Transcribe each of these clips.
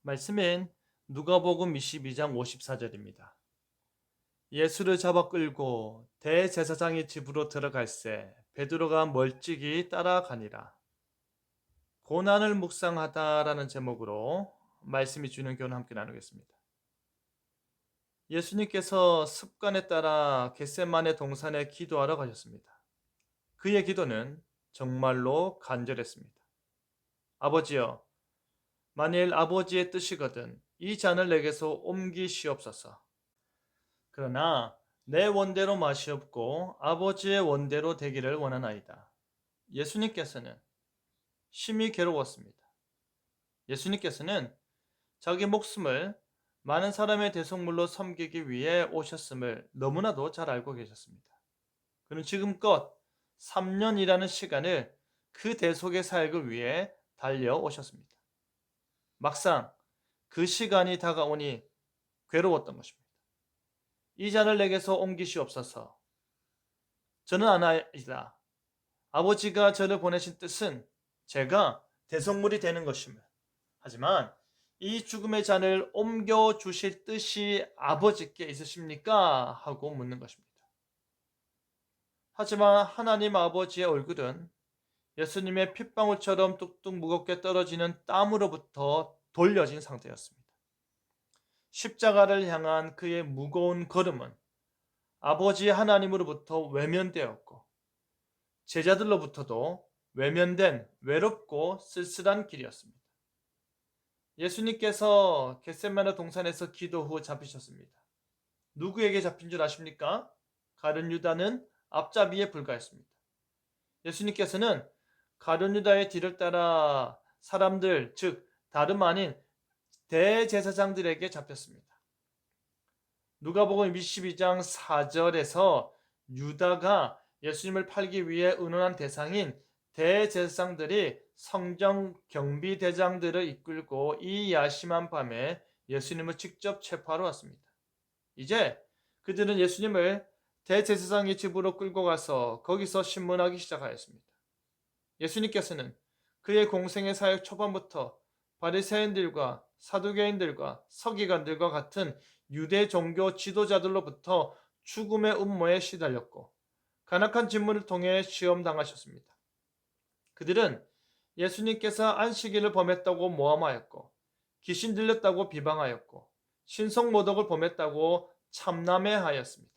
말씀은 누가복음 22장 54절입니다. 예수를 잡아 끌고 대제사장의 집으로 들어갈새 베드로가 멀찍이 따라가니라. 고난을 묵상하다라는 제목으로 말씀이 주는 교훈을 함께 나누겠습니다. 예수님께서 습관에 따라 겟세마네 동산에 기도하러 가셨습니다. 그의 기도는 정말로 간절했습니다. 아버지여, 만일 아버지의 뜻이거든 이 잔을 내게서 옮기시옵소서. 그러나 내 원대로 마시옵고 아버지의 원대로 되기를 원하나이다. 예수님께서는 심히 괴로웠습니다. 예수님께서는 자기 목숨을 많은 사람의 대속물로 섬기기 위해 오셨음을 너무나도 잘 알고 계셨습니다. 그는 지금껏 3년이라는 시간을 그 대속의 사역을 위해 달려오셨습니다. 막상 그 시간이 다가오니 괴로웠던 것입니다. 이 잔을 내게서 옮기시옵소서. 저는 아나이다. 아버지가 저를 보내신 뜻은 제가 대속물이 되는 것임을. 하지만 이 죽음의 잔을 옮겨 주실 뜻이 아버지께 있으십니까? 하고 묻는 것입니다. 하지만 하나님 아버지의 얼굴은 예수님의 핏방울처럼 뚝뚝 무겁게 떨어지는 땀으로부터 돌려진 상태였습니다. 십자가를 향한 그의 무거운 걸음은 아버지 하나님으로부터 외면되었고 제자들로부터도 외면된 외롭고 쓸쓸한 길이었습니다. 예수님께서 겟세마네 동산에서 기도 후 잡히셨습니다. 누구에게 잡힌 줄 아십니까? 가룟 유다는 앞잡이에 불과했습니다. 예수님께서는 가룟 유다의 뒤를 따라 사람들, 즉 다름 아닌 대제사장들에게 잡혔습니다. 누가복음 22장 4절에서 유다가 예수님을 팔기 위해 의논한 대상인 대제사장들이 성정 경비대장들을 이끌고 이 야심한 밤에 예수님을 직접 체포하러 왔습니다. 이제 그들은 예수님을 대제사장의 집으로 끌고 가서 거기서 신문하기 시작하였습니다. 예수님께서는 그의 공생의 사역 초반부터 바리새인들과 사두개인들과 서기관들과 같은 유대 종교 지도자들로부터 죽음의 음모에 시달렸고 간악한 질문을 통해 시험당하셨습니다. 그들은 예수님께서 안식일을 범했다고 모함하였고 귀신 들렸다고 비방하였고 신성모독을 범했다고 참남해하였습니다.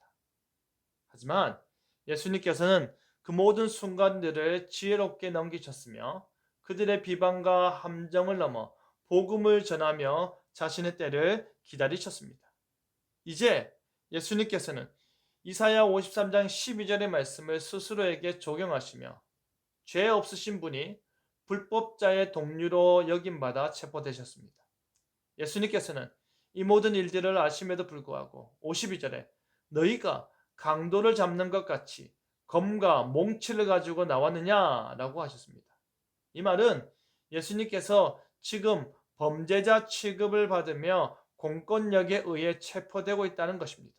하지만 예수님께서는 그 모든 순간들을 지혜롭게 넘기셨으며 그들의 비방과 함정을 넘어 복음을 전하며 자신의 때를 기다리셨습니다. 이제 예수님께서는 이사야 53장 12절의 말씀을 스스로에게 적용하시며 죄 없으신 분이 불법자의 동류로 여김받아 체포되셨습니다. 예수님께서는 이 모든 일들을 아심에도 불구하고 52절에 너희가 강도를 잡는 것 같이 검과 몽치를 가지고 나왔느냐라고 하셨습니다. 이 말은 예수님께서 지금 범죄자 취급을 받으며 공권력에 의해 체포되고 있다는 것입니다.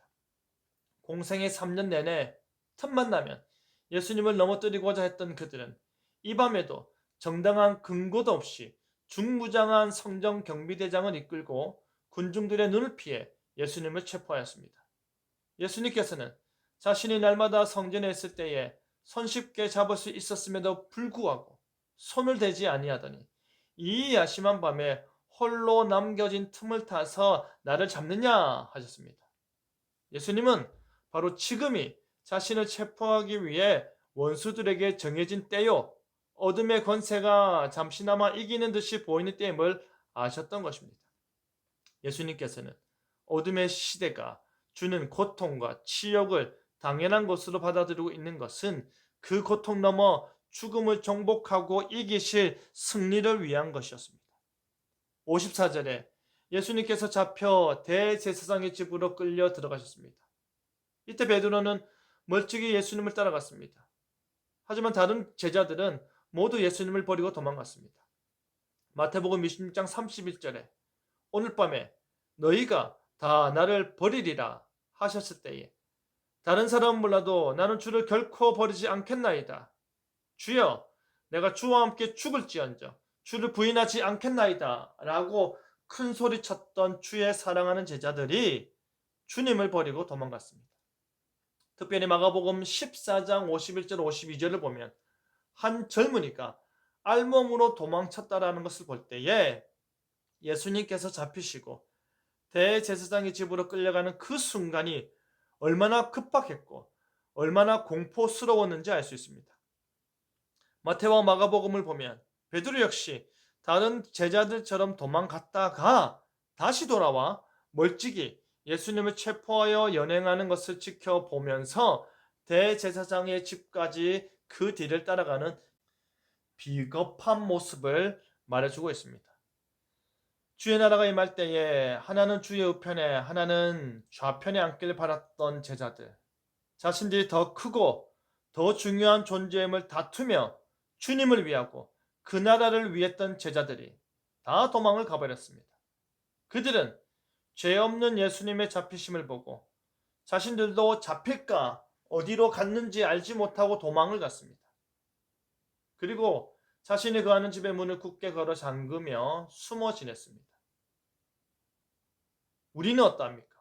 공생의 3년 내내 틈만 나면 예수님을 넘어뜨리고자 했던 그들은 이 밤에도 정당한 근거도 없이 중무장한 성정 경비대장을 이끌고 군중들의 눈을 피해 예수님을 체포하였습니다. 예수님께서는 자신이 날마다 성전에 있을 때에 손쉽게 잡을 수 있었음에도 불구하고 손을 대지 아니하더니 이 야심한 밤에 홀로 남겨진 틈을 타서 나를 잡느냐 하셨습니다. 예수님은 바로 지금이 자신을 체포하기 위해 원수들에게 정해진 때요, 어둠의 권세가 잠시나마 이기는 듯이 보이는 때임을 아셨던 것입니다. 예수님께서는 어둠의 시대가 주는 고통과 치욕을 당연한 것으로 받아들이고 있는 것은 그 고통 넘어 죽음을 정복하고 이기실 승리를 위한 것이었습니다. 54절에 예수님께서 잡혀 대제사장의 집으로 끌려 들어가셨습니다. 이때 베드로는 멀찍이 예수님을 따라갔습니다. 하지만 다른 제자들은 모두 예수님을 버리고 도망갔습니다. 마태복음 26장 31절에 오늘 밤에 너희가 다 나를 버리리라 하셨을 때에 다른 사람은 몰라도 나는 주를 결코 버리지 않겠나이다. 주여, 내가 주와 함께 죽을지언정 주를 부인하지 않겠나이다 라고 큰 소리 쳤던 주의 사랑하는 제자들이 주님을 버리고 도망갔습니다. 특별히 마가복음 14장 51절 52절을 보면 한 젊은이가 알몸으로 도망쳤다라는 것을 볼 때에 예수님께서 잡히시고 대제사장의 집으로 끌려가는 그 순간이 얼마나 급박했고 얼마나 공포스러웠는지 알 수 있습니다. 마태와 마가복음을 보면 베드로 역시 다른 제자들처럼 도망갔다가 다시 돌아와 멀찍이 예수님을 체포하여 연행하는 것을 지켜보면서 대제사장의 집까지 그 뒤를 따라가는 비겁한 모습을 말해주고 있습니다. 주의 나라가 임할 때에 하나는 주의 우편에 하나는 좌편에 앉길 바랐던 제자들, 자신들이 더 크고 더 중요한 존재임을 다투며 주님을 위하고 그 나라를 위했던 제자들이 다 도망을 가버렸습니다. 그들은 죄 없는 예수님의 잡히심을 보고 자신들도 잡힐까 어디로 갔는지 알지 못하고 도망을 갔습니다. 그리고 자신이 거하는 집의 문을 굳게 걸어 잠그며 숨어 지냈습니다. 우리는 어떠합니까?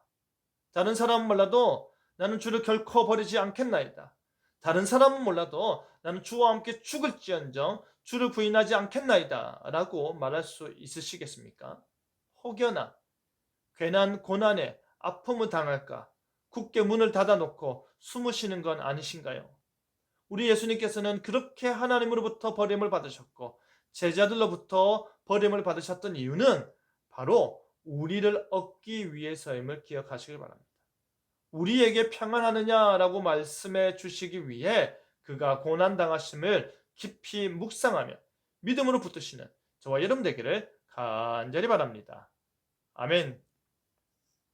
다른 사람은 몰라도 나는 주를 결코 버리지 않겠나이다. 다른 사람은 몰라도 나는 주와 함께 죽을지언정 주를 부인하지 않겠나이다 라고 말할 수 있으시겠습니까? 혹여나 괜한 고난에 아픔을 당할까 굳게 문을 닫아놓고 숨으시는 건 아니신가요? 우리 예수님께서는 그렇게 하나님으로부터 버림을 받으셨고 제자들로부터 버림을 받으셨던 이유는 바로 우리를 얻기 위해서임을 기억하시길 바랍니다. 우리에게 평안하느냐라고 말씀해 주시기 위해 그가 고난당하심을 깊이 묵상하며 믿음으로 붙드시는 저와 여러분 되기를 간절히 바랍니다. 아멘.